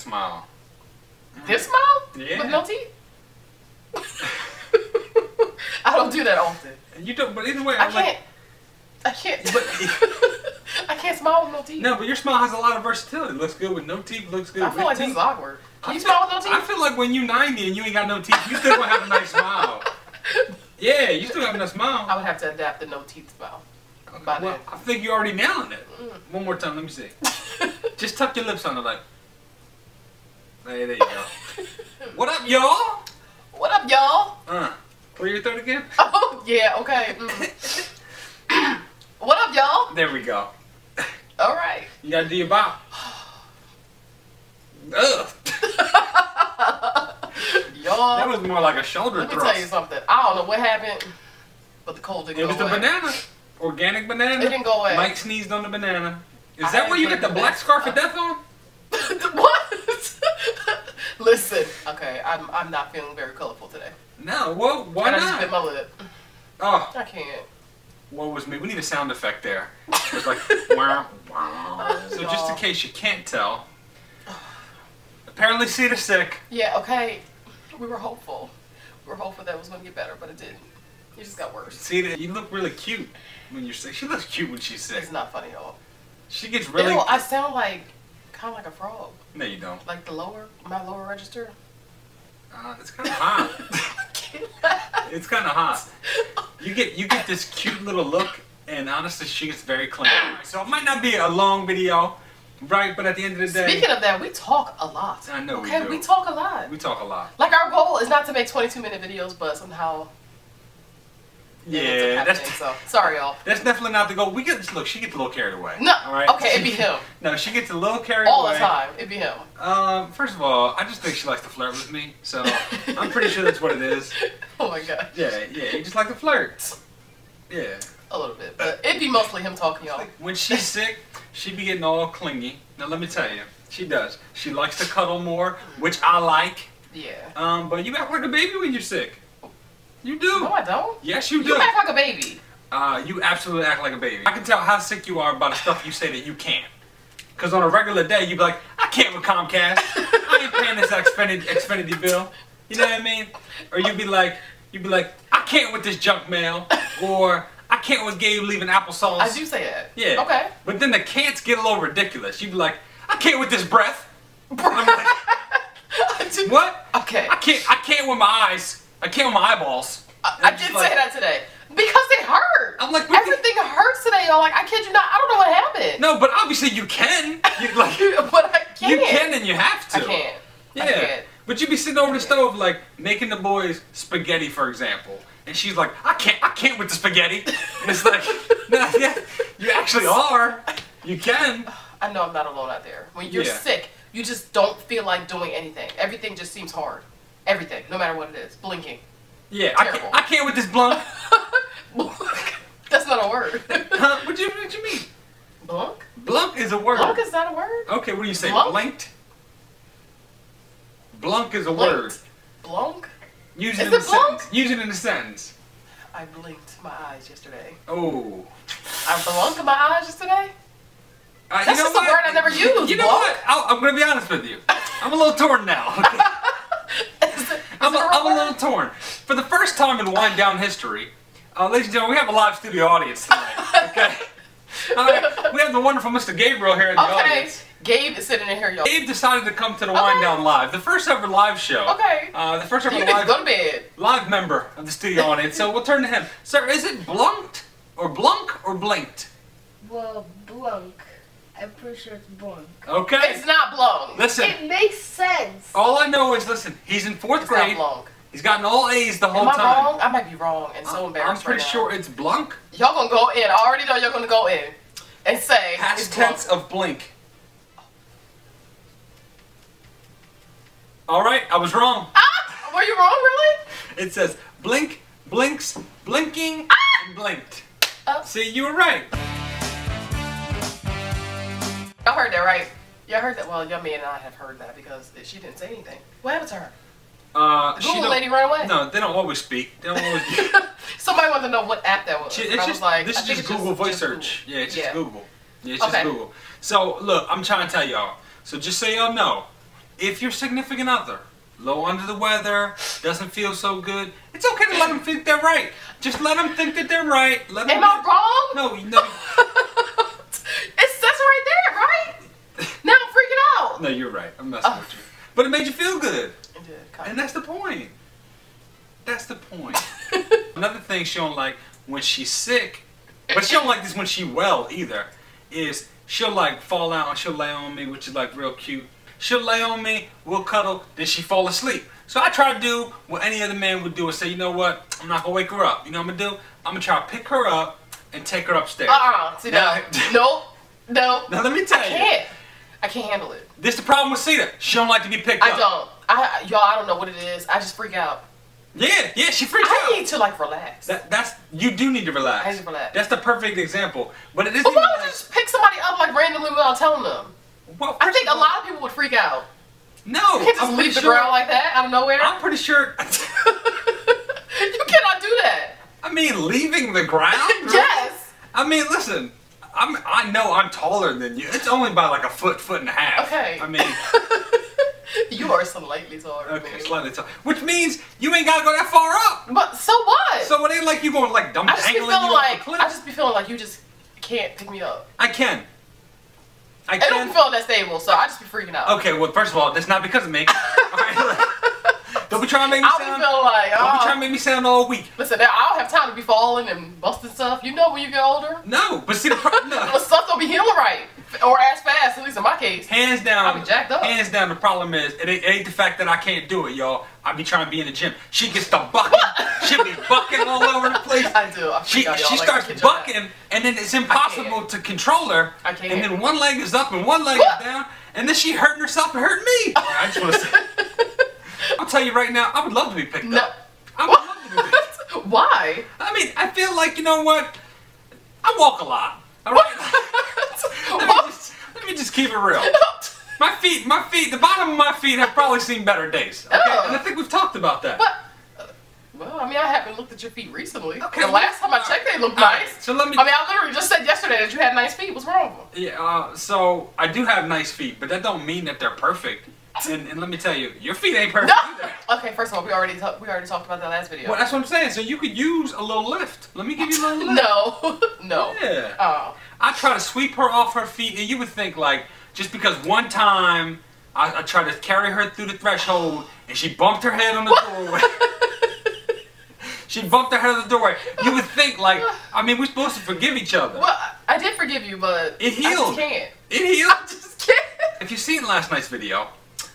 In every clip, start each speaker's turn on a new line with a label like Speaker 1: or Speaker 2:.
Speaker 1: smile.
Speaker 2: This smile?
Speaker 1: Yeah.
Speaker 2: With no teeth? I don't do that often.
Speaker 1: You don't, but either way,
Speaker 2: I can't.
Speaker 1: But,
Speaker 2: I can't smile with no teeth.
Speaker 1: no, but your smile has a lot of versatility. Looks good with no teeth. Looks good
Speaker 2: I
Speaker 1: with
Speaker 2: feel like
Speaker 1: teeth.
Speaker 2: this is awkward. Can you smile with no teeth?
Speaker 1: I feel like when you 90 and you ain't got no teeth, you still gonna have a nice smile. Yeah, you still have a nice smile.
Speaker 2: I would have to adapt the no teeth smile.
Speaker 1: Okay,
Speaker 2: By
Speaker 1: well,
Speaker 2: then.
Speaker 1: I think you're already nailing it. One more time, let me see. Just tuck your lips under like. Hey, there you go. What up, y'all?
Speaker 2: What up, y'all?
Speaker 1: Clear your throat again?
Speaker 2: Oh, yeah, okay. What up, y'all?
Speaker 1: There we go.
Speaker 2: All right.
Speaker 1: You gotta do your bow. Ugh.
Speaker 2: Y'all.
Speaker 1: That was more like a shoulder
Speaker 2: Let me
Speaker 1: thrust.
Speaker 2: tell you something. I don't know what happened, but the cold didn't
Speaker 1: It
Speaker 2: go
Speaker 1: was the
Speaker 2: away.
Speaker 1: banana. Organic banana.
Speaker 2: It didn't go away.
Speaker 1: Mike sneezed on the banana. Is
Speaker 2: I
Speaker 1: that where you
Speaker 2: ain't
Speaker 1: got the
Speaker 2: been
Speaker 1: black
Speaker 2: back.
Speaker 1: scarf of death on?
Speaker 2: What? Listen, okay, I'm not feeling very colorful today.
Speaker 1: No, well, why
Speaker 2: And I just bit
Speaker 1: not?
Speaker 2: my lip.
Speaker 1: Oh,
Speaker 2: I can't.
Speaker 1: what was me? We need a sound effect there. It's like, wow, wow. So just in case you can't tell, apparently Cedar's sick.
Speaker 2: Yeah, okay. We were hopeful. We were hopeful that it was going to get better, but it didn't. It just got worse.
Speaker 1: Cedar, you look really cute when you're sick. She looks cute when she's sick.
Speaker 2: It's not funny at all.
Speaker 1: She gets really.
Speaker 2: Ew, I sound like, kind of like a frog.
Speaker 1: No, you don't.
Speaker 2: Like my lower register.
Speaker 1: It's kind of hot. It's kind of hot. You get this cute little look, and honestly, she gets very clingy. So it might not be a long video, right? But at the end of the day,
Speaker 2: Speaking of that, we talk a lot.
Speaker 1: I know
Speaker 2: okay,
Speaker 1: we do.
Speaker 2: we talk a lot.
Speaker 1: We talk a lot.
Speaker 2: Like our goal is not to make 22-minute videos, but somehow.
Speaker 1: Yeah, that's
Speaker 2: so sorry, y'all.
Speaker 1: that's definitely not the goal. We get look. She gets a little carried away.
Speaker 2: No,
Speaker 1: all right?
Speaker 2: okay, it'd be him.
Speaker 1: No, she gets a little carried
Speaker 2: All
Speaker 1: away
Speaker 2: the time, it'd be him.
Speaker 1: First of all, I just think she likes to flirt with me, so I'm pretty sure that's what it is.
Speaker 2: Oh my god.
Speaker 1: Yeah, you just like to flirt. Yeah.
Speaker 2: A little bit, but it'd be mostly him talking, y'all.
Speaker 1: When she's sick, she be getting all clingy. Now let me tell you, she does. She likes to cuddle more, which I like.
Speaker 2: Yeah.
Speaker 1: But you act like a baby when you're sick. You do.
Speaker 2: No, I don't.
Speaker 1: Yes, you do.
Speaker 2: You act like a baby.
Speaker 1: You absolutely act like a baby. I can tell how sick you are by the stuff you say that you can't. Because on a regular day, you'd be like, I can't with Comcast. I ain't paying this Xfinity bill. You know what I mean? Or you'd be like, I can't with this junk mail. Or I can't with Gabe leaving applesauce.
Speaker 2: I do say that.
Speaker 1: Yeah.
Speaker 2: Okay.
Speaker 1: But then the can'ts get a little ridiculous. You'd be like, I can't with this breath. I'm like, what?
Speaker 2: Okay.
Speaker 1: I can't with my eyes. I can't with my eyeballs.
Speaker 2: I did say that today. Because they hurt.
Speaker 1: I'm like,
Speaker 2: everything hurts today, y'all. Like, I kid you not. I don't know what happened.
Speaker 1: No, but obviously you can.
Speaker 2: But I can't.
Speaker 1: You can and you have to.
Speaker 2: I can't.
Speaker 1: Yeah.
Speaker 2: I can't.
Speaker 1: But you'd be sitting over the stove, like, making the boys spaghetti, for example. And she's like, I can't with the spaghetti. And it's like, nah, yeah, you actually are. You can.
Speaker 2: I know I'm not alone out there. When you're
Speaker 1: Yeah.
Speaker 2: sick, you just don't feel like doing anything. Everything just seems hard. Everything, no matter what it is. Blinking.
Speaker 1: Yeah,
Speaker 2: Terrible.
Speaker 1: I can't with this blunt.
Speaker 2: That's not a word.
Speaker 1: Huh? What you mean?
Speaker 2: Blunk?
Speaker 1: Blunk is a word.
Speaker 2: Blunk is not a word?
Speaker 1: Okay, what do you say?
Speaker 2: Blunk?
Speaker 1: Blinked? Blunk is a
Speaker 2: Blinked?
Speaker 1: word.
Speaker 2: Blunk?
Speaker 1: Use it
Speaker 2: Is
Speaker 1: in a
Speaker 2: it blunk?
Speaker 1: sentence. Use it in a sentence.
Speaker 2: I blinked my eyes yesterday.
Speaker 1: Oh.
Speaker 2: I blinked my eyes yesterday?
Speaker 1: That's
Speaker 2: That's just a word I never used.
Speaker 1: You know
Speaker 2: blunk.
Speaker 1: what? I'm going to be honest with you. I'm a little torn now. Okay? I'm a little torn. For the first time in Wind Down history, ladies and gentlemen, we have a live studio audience tonight. Okay? We have the wonderful Mr. Gabriel here in the audience.
Speaker 2: Gabe is sitting in here, y'all.
Speaker 1: Gabe decided to come to the Wind Down Live, the first ever live show.
Speaker 2: Okay.
Speaker 1: The first ever
Speaker 2: You need to go to bed.
Speaker 1: live member of the studio audience. So we'll turn to him. Sir, is it blunked or blunk or blinked?
Speaker 3: Well, blunk. I'm pretty sure it's blunk.
Speaker 1: Okay.
Speaker 2: It's not blown.
Speaker 1: Listen.
Speaker 3: It makes sense.
Speaker 1: All I know is, listen, he's in 4th
Speaker 2: It's
Speaker 1: grade.
Speaker 2: not blown.
Speaker 1: He's gotten all A's the whole
Speaker 2: Am I
Speaker 1: time.
Speaker 2: wrong? I might be wrong and so embarrassed
Speaker 1: I'm pretty
Speaker 2: right now.
Speaker 1: sure it's blunk.
Speaker 2: Y'all gonna go in. I already know you're gonna go in and say
Speaker 1: Past
Speaker 2: it's
Speaker 1: tense
Speaker 2: blunk.
Speaker 1: of blink. All right, I was wrong.
Speaker 2: Ah! Were you wrong, really?
Speaker 1: It says blink, blinks, blinking, and blinked. See, you were right.
Speaker 2: Y'all heard that, right? Y'all heard that? Well, y'all may and I have heard that because she didn't say anything. What happened to her? The
Speaker 1: She
Speaker 2: Google
Speaker 1: don't-
Speaker 2: lady ran away.
Speaker 1: No, they don't always speak. They don't always.
Speaker 2: Somebody wanted to know what app that was.
Speaker 1: It's
Speaker 2: And I was
Speaker 1: just,
Speaker 2: like,
Speaker 1: this
Speaker 2: I
Speaker 1: is
Speaker 2: think
Speaker 1: just
Speaker 2: it's
Speaker 1: Google voice
Speaker 2: just
Speaker 1: search.
Speaker 2: Google.
Speaker 1: Yeah, it's just Google. Yeah, it's
Speaker 2: Okay.
Speaker 1: just Google. So, look, I'm trying to tell y'all. So, just so y'all know, if your significant other, low under the weather, doesn't feel so good, it's okay to let them think they're right. Just let them think that they're right.
Speaker 2: Am I wrong?
Speaker 1: No.
Speaker 2: It says right there, right? Now I'm freaking out.
Speaker 1: No, you're right. I'm messing with you. But it made you feel good.
Speaker 2: It did. Kind
Speaker 1: And that's the point. That's the point. Another thing she don't like when she's sick, but she don't like this when she well either, is she'll like fall out and she'll lay on me, which is like real cute. She'll lay on me, we'll cuddle, then she fall asleep. So I try to do what any other man would do and say, you know what, I'm not gonna wake her up. You know what I'm gonna do? I'm gonna try to pick her up and take her upstairs.
Speaker 2: See, no. No.
Speaker 1: Now let me tell you.
Speaker 2: I can't handle it.
Speaker 1: This is the problem with Cedar. She don't like to be picked up.
Speaker 2: I don't. Y'all, I don't know what it is. I just freak out.
Speaker 1: Yeah, she freaks out.
Speaker 2: I need to like relax.
Speaker 1: You do need to relax.
Speaker 2: I need to relax.
Speaker 1: That's the perfect example. But it isn't.
Speaker 2: But why would you just pick somebody up like randomly without telling them?
Speaker 1: Well,
Speaker 2: I think a lot of people would freak out.
Speaker 1: No,
Speaker 2: You can't just leave the ground like that out of nowhere.
Speaker 1: I'm pretty sure.
Speaker 2: You cannot do that.
Speaker 1: I mean, leaving the ground?
Speaker 2: Yes.
Speaker 1: I mean, listen. I know I'm taller than you. It's only by like a foot and a half.
Speaker 2: Okay.
Speaker 1: I mean.
Speaker 2: You are slightly taller.
Speaker 1: Okay, slightly taller. Which means you ain't gotta go that far up.
Speaker 2: But so what?
Speaker 1: So it ain't like you going like dumb dangling you off the cliff.
Speaker 2: I just be feeling like you just can't pick me up.
Speaker 1: I can.
Speaker 2: I don't feel that stable, so I just be freaking out.
Speaker 1: Okay, well, first of all, that's not because of me. Alright, don't be trying to make me sound. Don't be trying to make me sound all weak.
Speaker 2: Listen, I don't have time to be falling and busting stuff. You know when you get older.
Speaker 1: No, but see the problem.
Speaker 2: But stuff don't be healing right, or as fast. At least in my case.
Speaker 1: Hands down.
Speaker 2: I'll be jacked up.
Speaker 1: Hands down. The problem is it ain't the fact that I can't do it, y'all. I be trying to be in the gym. She gets the bucking. She be bucking all over the place.
Speaker 2: I do.
Speaker 1: She starts bucking, and then it's impossible to control her.
Speaker 2: I can't.
Speaker 1: And then one leg is up and one leg is down, and then she hurting herself and hurting me. I just want to say. I'll tell you right now, I would love to be picked up. I would love to be picked up.
Speaker 2: Why?
Speaker 1: I mean, I feel like, you know what? I walk a lot. All right? let me just keep it real. My feet, the bottom of my feet have probably seen better days. Okay? And I think we've talked about that.
Speaker 2: But, well, I mean, I haven't looked at your feet recently.
Speaker 1: Okay.
Speaker 2: The last time I checked, they looked nice.
Speaker 1: So let me.
Speaker 2: I mean, I literally just said yesterday that you had nice feet. What's wrong with them?
Speaker 1: Yeah. So I do have nice feet, but that don't mean that they're perfect. And let me tell you, your feet ain't perfect either.
Speaker 2: Okay, first of all, we already talked about that last video.
Speaker 1: Well, that's what I'm saying. So you could use a little lift. Let me give you a little lift.
Speaker 2: No.
Speaker 1: Yeah.
Speaker 2: Oh.
Speaker 1: I try to sweep her off her feet, and you would think like just because one time I tried to carry her through the threshold and she bumped her head on the doorway. She bumped her head on the doorway. You would think like, I mean, we're supposed to forgive each other.
Speaker 2: Well, I did forgive you, but
Speaker 1: it healed.
Speaker 2: I just can't.
Speaker 1: It healed.
Speaker 2: I just can't.
Speaker 1: If you've seen last night's video,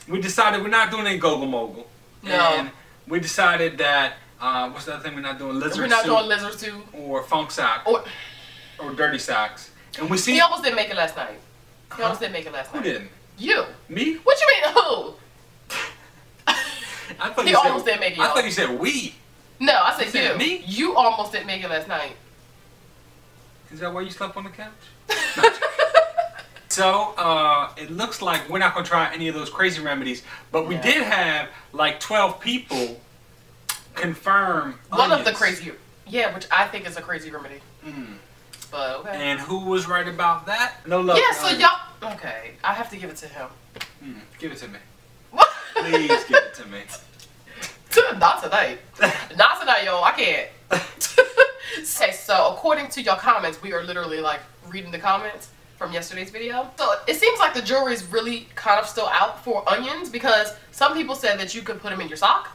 Speaker 1: we decided we're not doing any Goggle Mogul.
Speaker 2: No.
Speaker 1: And we decided that, what's the other thing we're not doing? Lizard
Speaker 2: We're not
Speaker 1: suit
Speaker 2: doing lizard suit.
Speaker 1: or funk sock. Or dirty socks. And we see.
Speaker 2: He almost didn't make it last night. He almost didn't make it last night.
Speaker 1: Who didn't?
Speaker 2: You.
Speaker 1: Me?
Speaker 2: What you mean, who?
Speaker 1: I thought
Speaker 2: He almost didn't make it.
Speaker 1: I thought you said we.
Speaker 2: No, I said
Speaker 1: You
Speaker 2: you.
Speaker 1: said me?
Speaker 2: You almost didn't make it last night.
Speaker 1: Is that why you slept on the couch? So, it looks like we're not going to try any of those crazy remedies, but we did have like 12 people confirm
Speaker 2: One
Speaker 1: onions.
Speaker 2: of the crazy, which I think is a crazy remedy. But okay.
Speaker 1: And who was right about that? No love.
Speaker 2: Yeah, so y'all, okay, I have to give it to him.
Speaker 1: Give it to me.
Speaker 2: What?
Speaker 1: Please give it to me.
Speaker 2: Not tonight. Not tonight, yo. I can't. Okay, so according to your comments, we are literally like reading the comments from yesterday's video. So it seems like the jury is really kind of still out for onions because some people said that you could put them in your sock.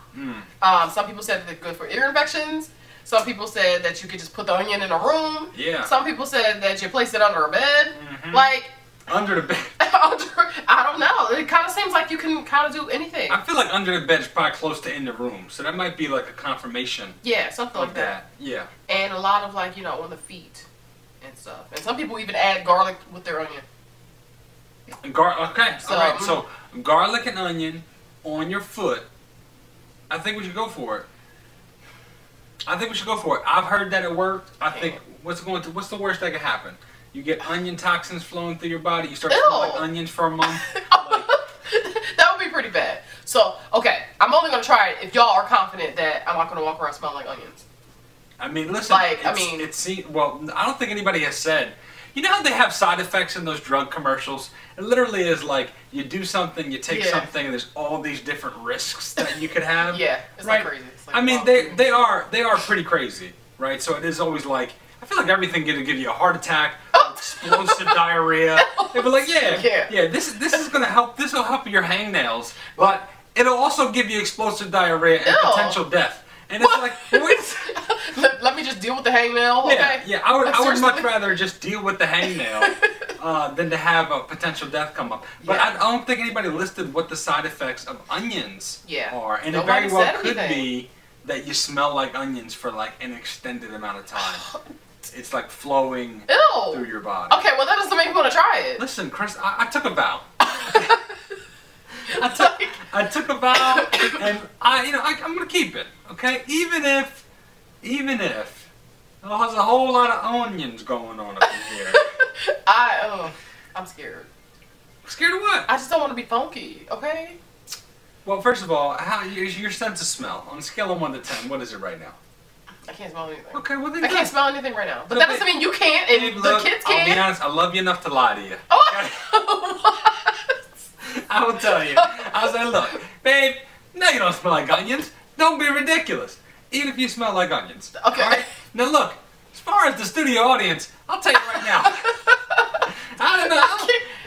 Speaker 2: Some people said that they're good for ear infections. Some people said that you could just put the onion in a room.
Speaker 1: Yeah.
Speaker 2: Some people said that you place it under a bed. Like.
Speaker 1: Under the bed.
Speaker 2: I don't know. It kind of seems like you can kind of do anything.
Speaker 1: I feel like under the bed is probably close to in the room, so that might be like a confirmation.
Speaker 2: Yeah, something like that.
Speaker 1: Yeah.
Speaker 2: And a lot of like, you know, on the feet and stuff. And some people even add garlic with their onion.
Speaker 1: Okay.
Speaker 2: So,
Speaker 1: all right. So garlic and onion on your foot. I think we should go for it. I've heard that it worked. I think what's the worst that could happen? You get onion toxins flowing through your body. You start smelling like onions for a month.
Speaker 2: That would be pretty bad. So, okay, I'm only going to try it if y'all are confident that I'm not going to walk around smelling like onions.
Speaker 1: I mean, listen.
Speaker 2: Like,
Speaker 1: well, I don't think anybody has said. You know how they have side effects in those drug commercials? It literally is like you do something, you take something, and there's all these different risks that you could have.
Speaker 2: Yeah, it's
Speaker 1: right?
Speaker 2: like crazy. It's like,
Speaker 1: I mean, they are pretty crazy, right? So it is always like, I feel like everything gonna give you a heart attack, explosive diarrhea. They'll be like, this is gonna help. This will help your hangnails, but it'll also give you explosive diarrhea and potential death. And it's like, wait.
Speaker 2: Let me just deal with the hangnail, okay?
Speaker 1: Yeah, I would much rather just deal with the hangnail than to have a potential death come up. But I don't think anybody listed what the side effects of onions are. And it very well could be that you smell like onions for like an extended amount of time. It's like flowing through your body.
Speaker 2: Okay, well that doesn't make me want to try it.
Speaker 1: Listen, Chris, I took a vow. I took a vow, and I'm gonna keep it. Okay, even if there's a whole lot of onions going on up in here.
Speaker 2: I'm scared.
Speaker 1: Scared of what?
Speaker 2: I just don't want to be funky. Okay.
Speaker 1: Well, first of all, how your sense of smell on a scale of 1 to 10? What is it right now?
Speaker 2: I can't smell anything.
Speaker 1: Okay, well then
Speaker 2: I can't smell anything right now. But that doesn't mean you can't, and the kids can't.
Speaker 1: I'll be honest. I love you enough to lie to you.
Speaker 2: Oh, what?
Speaker 1: I will tell you. I'll say, look, babe, no, you don't smell like onions. Don't be ridiculous. Even if you smell like onions.
Speaker 2: Okay.
Speaker 1: All right? Now look, as far as the studio audience, I'll tell you right now. I don't know.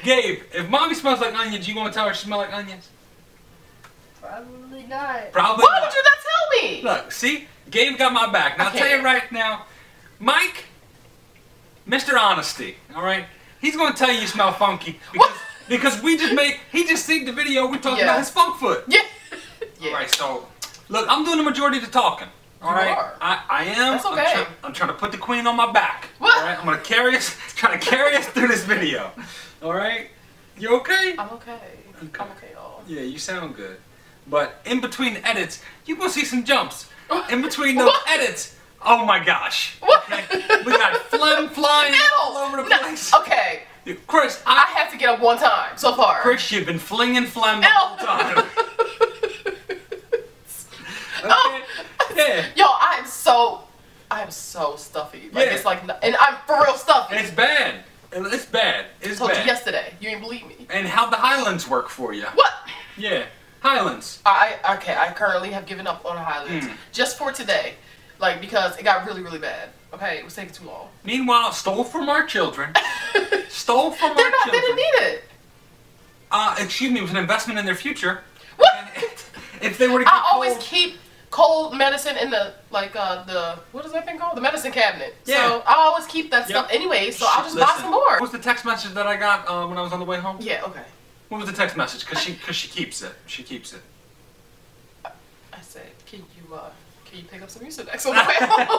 Speaker 1: Gabe, if mommy smells like onions, you gonna tell her she smells like onions?
Speaker 3: Probably not.
Speaker 1: Probably
Speaker 2: Why
Speaker 1: not.
Speaker 2: would you not tell me?
Speaker 1: Look, see? Gabe got my back. Now I'll tell you right now, Mike, Mr. Honesty, all right? He's gonna tell you smell funky because he just seen the video we talking about his funk foot.
Speaker 2: Yeah.
Speaker 1: All right, so look, I'm doing the majority of the talking. All right, I am.
Speaker 2: That's okay.
Speaker 1: I'm trying to put the queen on my back.
Speaker 2: What?
Speaker 1: All right, I'm gonna try to carry us through this video. All right, you okay?
Speaker 2: I'm okay. I'm okay, y'all.
Speaker 1: Yeah, you sound good. But in between the edits, you gonna see some jumps. In between those edits, oh my gosh. Okay? We got phlegm flying all over the place.
Speaker 2: Okay.
Speaker 1: Chris,
Speaker 2: I have to get up one time so far.
Speaker 1: Chris, you've been flinging phlegm the whole time. Okay? Yeah.
Speaker 2: Yo, I am so stuffy. Like it's like, and I'm for real stuffy.
Speaker 1: It's bad. It's bad. It's
Speaker 2: I told
Speaker 1: bad.
Speaker 2: you yesterday. You didn't believe me.
Speaker 1: And how the Highlands work for you?
Speaker 2: What?
Speaker 1: Yeah, Highlands.
Speaker 2: I currently have given up on Highlands just for today, like because it got really bad. Okay, it was taking too long.
Speaker 1: Meanwhile, stole from our children. Stole from our children.
Speaker 2: They didn't need it.
Speaker 1: Excuse me, it was an investment in their future.
Speaker 2: What?
Speaker 1: If they were to get
Speaker 2: always keep cold medicine in the what is that thing called? The medicine cabinet.
Speaker 1: Yeah.
Speaker 2: So I always keep that stuff anyway. So I'll just buy some more.
Speaker 1: What was the text message that I got when I was on the way home?
Speaker 2: Yeah. Okay.
Speaker 1: What was the text message? Cause she keeps it. She keeps it.
Speaker 2: I said, can you pick up some Mucinex on the way home?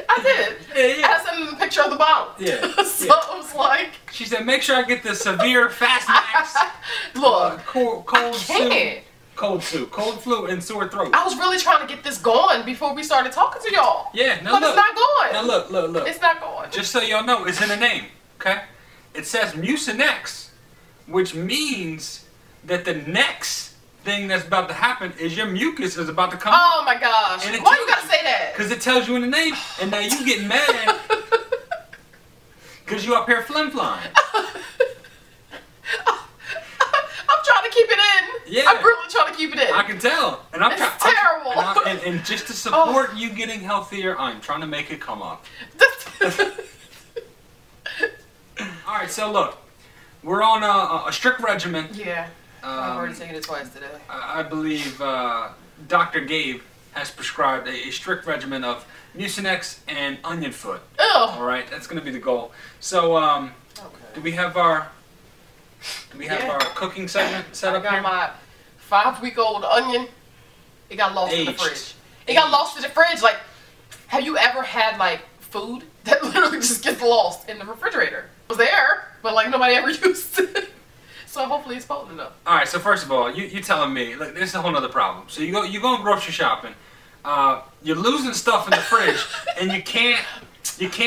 Speaker 2: I did.
Speaker 1: Yeah.
Speaker 2: I sent him a picture of the bottle.
Speaker 1: Yeah.
Speaker 2: So it was like.
Speaker 1: She said, make sure I get the severe fast max.
Speaker 2: Look,
Speaker 1: cold flu, and sore throat.
Speaker 2: I was really trying to get this going before we started talking to y'all.
Speaker 1: Yeah, no,
Speaker 2: but
Speaker 1: look.
Speaker 2: it's not going.
Speaker 1: Now look.
Speaker 2: It's not going.
Speaker 1: Just so y'all know, it's in the name, okay? It says Mucinex, which means that the next thing that's about to happen is your mucus is about to come.
Speaker 2: Oh my gosh. Why you gotta say that?
Speaker 1: Because it tells you in the name, and now you getting mad because you up here flying.
Speaker 2: I'm trying to keep it in.
Speaker 1: Yeah.
Speaker 2: I'm really trying to keep it in.
Speaker 1: I can tell. And I'm
Speaker 2: terrible.
Speaker 1: And just to support you getting healthier, I'm trying to make it come up. Alright, so look. We're on a strict regimen.
Speaker 2: Yeah. I've already taken it twice today.
Speaker 1: I believe Dr. Gabe has prescribed a strict regimen of Mucinex and onion foot.
Speaker 2: Oh.
Speaker 1: Alright, that's going to be the goal. So, do we have our cooking segment set up here?
Speaker 2: I got my 5-week-old onion. It got lost in the fridge. It got lost in the fridge. Like, have you ever had like food that literally just gets lost in the refrigerator? It was there, but like nobody ever used it. So hopefully it's potent enough.
Speaker 1: All right. So first of all, you telling me, look, this is a whole other problem. So you go grocery shopping. You're losing stuff in the fridge, and you can't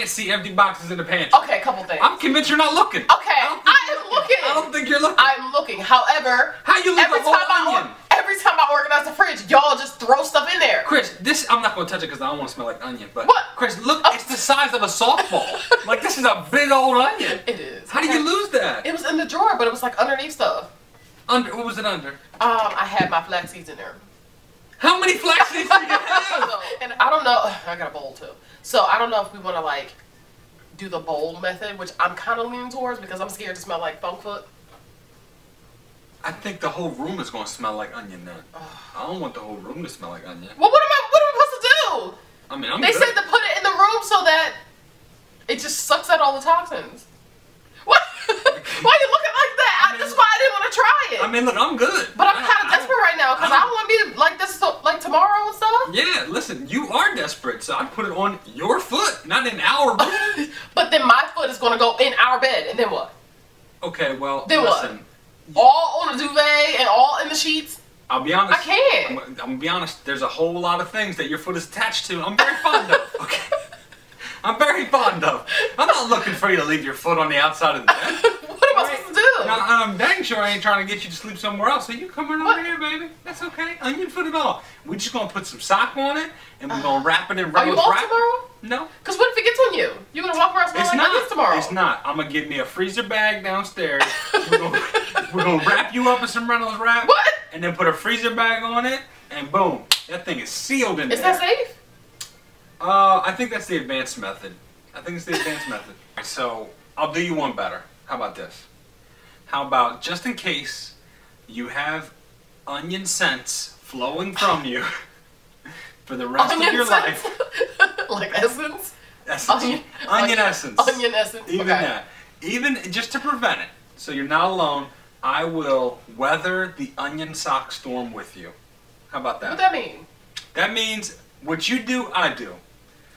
Speaker 1: see empty boxes in the pantry.
Speaker 2: Okay, a couple things.
Speaker 1: I'm convinced you're not looking.
Speaker 2: Okay, I am looking.
Speaker 1: I don't think you're looking.
Speaker 2: I'm looking. However,
Speaker 1: how you leave a whole onion?
Speaker 2: Every every time I organize the fridge, y'all just throw stuff in there.
Speaker 1: Chris, this, I'm not going to touch it because I don't want to smell like onion. But
Speaker 2: What?
Speaker 1: Chris, look, it's the size of a softball. Like, this is a big old onion.
Speaker 2: It is.
Speaker 1: How do you lose that?
Speaker 2: It was in the drawer, but it was like underneath stuff.
Speaker 1: Under, what was it under?
Speaker 2: I had my flax seeds in there.
Speaker 1: How many flax seeds do you have?
Speaker 2: And I don't know. I got a bowl too. So I don't know if we want to like do the bowl method, which I'm kind of leaning towards because I'm scared to smell like funk foot.
Speaker 1: I think the whole room is going to smell like onion then. I don't want the whole room to smell like onion.
Speaker 2: Well, what are we supposed to do?
Speaker 1: I mean,
Speaker 2: They said to put it in the room so that it just sucks out all the toxins. What? Why are you looking like that? That's why I didn't want to try it.
Speaker 1: I mean, look, I'm good.
Speaker 2: But I'm kind of desperate right now because I don't want to be like this like tomorrow and stuff.
Speaker 1: Yeah, listen, you are desperate, so I'd put it on your foot, not in our room.
Speaker 2: But then my foot is going to go in our bed, and then what?
Speaker 1: Okay, well,
Speaker 2: Then
Speaker 1: listen.
Speaker 2: What? All on the duvet and all in the sheets?
Speaker 1: I'll be honest.
Speaker 2: I can't.
Speaker 1: I'm gonna be honest. There's a whole lot of things that your foot is attached to. I'm very fond of. Okay. I'm very fond of. I'm not looking for you to leave your foot on the outside of the bed.
Speaker 2: What am I supposed to do?
Speaker 1: Now, I'm dang sure I ain't trying to get you to sleep somewhere else. So you come right over here, baby. That's okay. Onion foot at all. We're just gonna put some sock on it, and we're gonna wrap it in
Speaker 2: Are you
Speaker 1: Reynolds
Speaker 2: off
Speaker 1: wrap.
Speaker 2: tomorrow?
Speaker 1: No.
Speaker 2: Because what if it gets on you? You're going to walk around smelling like onions tomorrow.
Speaker 1: It's not. I'm gonna get me a freezer bag downstairs. We're gonna wrap you up in some Reynolds wrap.
Speaker 2: What?
Speaker 1: And then put a freezer bag on it, and boom, that thing is sealed in there.
Speaker 2: Is that safe?
Speaker 1: I think that's the advanced method. I think it's the advanced method. So I'll do you one better. How about this? How about just in case you have onion scents flowing from you for the rest of your life?
Speaker 2: Like essence?
Speaker 1: Essence. Onion essence.
Speaker 2: Onion essence.
Speaker 1: Even that. Even just to prevent it, so you're not alone, I will weather the onion sock storm with you. How about that?
Speaker 2: What does that mean?
Speaker 1: That means what you do, I do.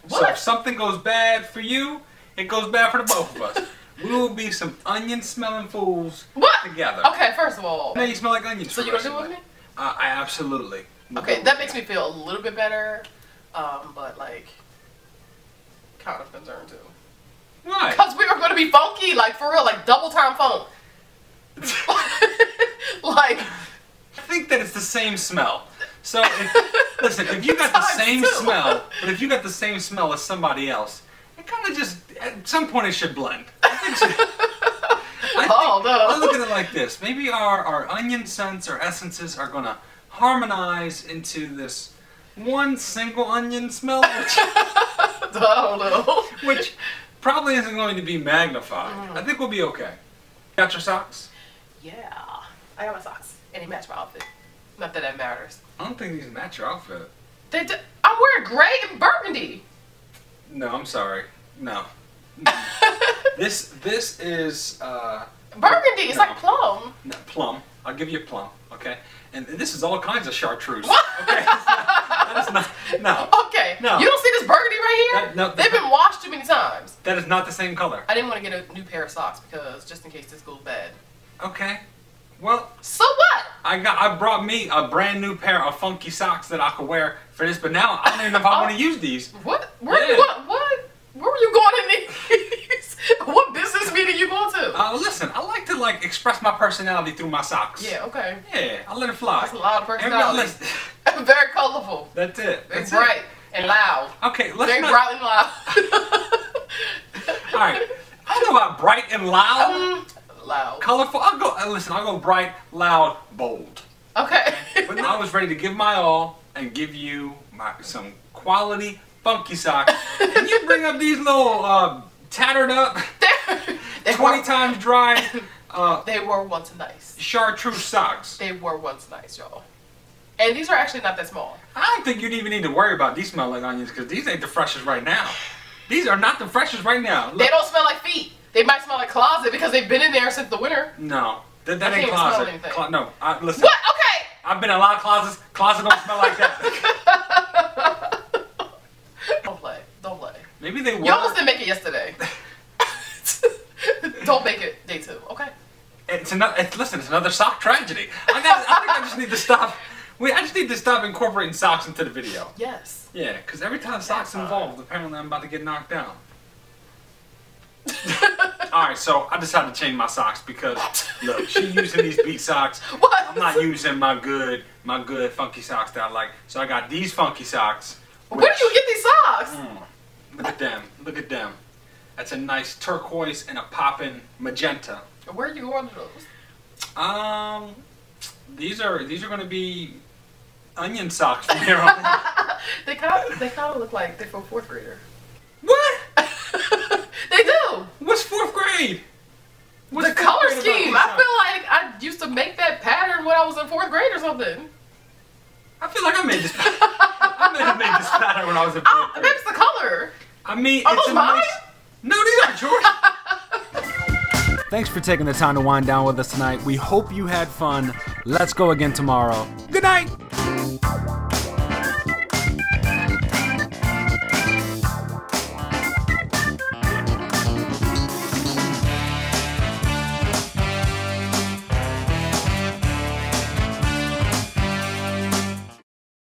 Speaker 2: What?
Speaker 1: So if something goes bad for you, it goes bad for the both of us. We will be some onion smelling fools together.
Speaker 2: Okay, first of all.
Speaker 1: Now you smell like onions.
Speaker 2: So you gonna do it with me?
Speaker 1: I absolutely.
Speaker 2: Okay, that makes me feel a little bit better, but like, kind of concerned too.
Speaker 1: Why?
Speaker 2: Because we were going to be funky, like for real, like double time funk. Like,
Speaker 1: I think that it's the same smell. So, listen, if you got the same smell, but if you got the same smell as somebody else, it kind of just, at some point it should blend. I look at it like this. Maybe our onion scents or essences are going to harmonize into this one single onion smell, which probably isn't going to be magnified. I think we'll be okay. Got your socks?
Speaker 2: Yeah, I got my socks, and they match my outfit. Not that that matters.
Speaker 1: I don't think these match your outfit.
Speaker 2: They do. I'm wearing gray and burgundy.
Speaker 1: No, I'm sorry. No. This is
Speaker 2: burgundy. It's like plum.
Speaker 1: No, plum. I'll give you a plum. Okay. And this is all kinds of chartreuse.
Speaker 2: What?
Speaker 1: Okay. That is not. No.
Speaker 2: Okay.
Speaker 1: No.
Speaker 2: You don't see this burgundy right here?
Speaker 1: No.
Speaker 2: They've been washed too many times.
Speaker 1: That is not the same color.
Speaker 2: I didn't want to get a new pair of socks because just in case this goes bad.
Speaker 1: Okay. Well.
Speaker 2: So what?
Speaker 1: I brought me a brand new pair of funky socks that I could wear for this, but now I don't even know if I want to use these.
Speaker 2: What? Where were you going in these? What business meeting you going to?
Speaker 1: Listen, I like to express my personality through my socks.
Speaker 2: Yeah, okay.
Speaker 1: Yeah, I let it fly.
Speaker 2: That's a lot of personality. Very colorful.
Speaker 1: That's it.
Speaker 2: Very bright and loud.
Speaker 1: Okay, let's
Speaker 2: Very bright and loud.
Speaker 1: Alright. I don't know about bright and loud.
Speaker 2: Loud.
Speaker 1: Colorful. I'll go bright, loud, bold.
Speaker 2: Okay.
Speaker 1: But I was ready to give my all and give you some quality funky socks. And you bring up these little tattered up, 20 times dry.
Speaker 2: They were once nice.
Speaker 1: Chartreuse socks.
Speaker 2: They were once nice, y'all. And these are actually not that small.
Speaker 1: I don't think you'd even need to worry about these smell like onions because these ain't the freshest right now. These are not the freshest right now. Look.
Speaker 2: They don't smell like feet. They might smell like closet because they've been in there since the winter.
Speaker 1: No. That
Speaker 2: I
Speaker 1: ain't
Speaker 2: can't
Speaker 1: closet.
Speaker 2: smell anything.
Speaker 1: No. Listen.
Speaker 2: What? Okay.
Speaker 1: I've been in a lot of closets. Closet don't smell like that.
Speaker 2: Don't play. Don't play.
Speaker 1: Maybe they were.
Speaker 2: You almost didn't make it yesterday. Don't make it day 2, okay?
Speaker 1: Listen, it's another sock tragedy. I think I just need to stop. I just need to stop incorporating socks into the video.
Speaker 2: Yes.
Speaker 1: Yeah, because every time socks involved, apparently I'm about to get knocked down. Alright, Alright, so I decided to change my socks because, look, she using these beat socks.
Speaker 2: What?
Speaker 1: I'm not using my good funky socks that I like. So I got these funky socks.
Speaker 2: Where do you get these socks?
Speaker 1: Look at them. Look at them. That's a nice turquoise and a poppin' magenta.
Speaker 2: Where are you ordering those?
Speaker 1: These are gonna be onion socks from here on.
Speaker 2: They kind of look like they're for 4th grader.
Speaker 1: What?
Speaker 2: They do.
Speaker 1: What's 4th grade? What's
Speaker 2: The
Speaker 1: 4th
Speaker 2: color
Speaker 1: grade about
Speaker 2: scheme.
Speaker 1: these
Speaker 2: I
Speaker 1: socks?
Speaker 2: feel like I used to make that pattern when I was in 4th grade or something.
Speaker 1: I feel like I made this pattern. I may have made this pattern when I was in 4th grade.
Speaker 2: Maybe it's the color.
Speaker 1: I mean,
Speaker 2: Are
Speaker 1: it's
Speaker 2: those
Speaker 1: a
Speaker 2: mine?
Speaker 1: nice... No, these aren't yours. Thanks for taking the time to wind down with us tonight. We hope you had fun. Let's go again tomorrow. Good night.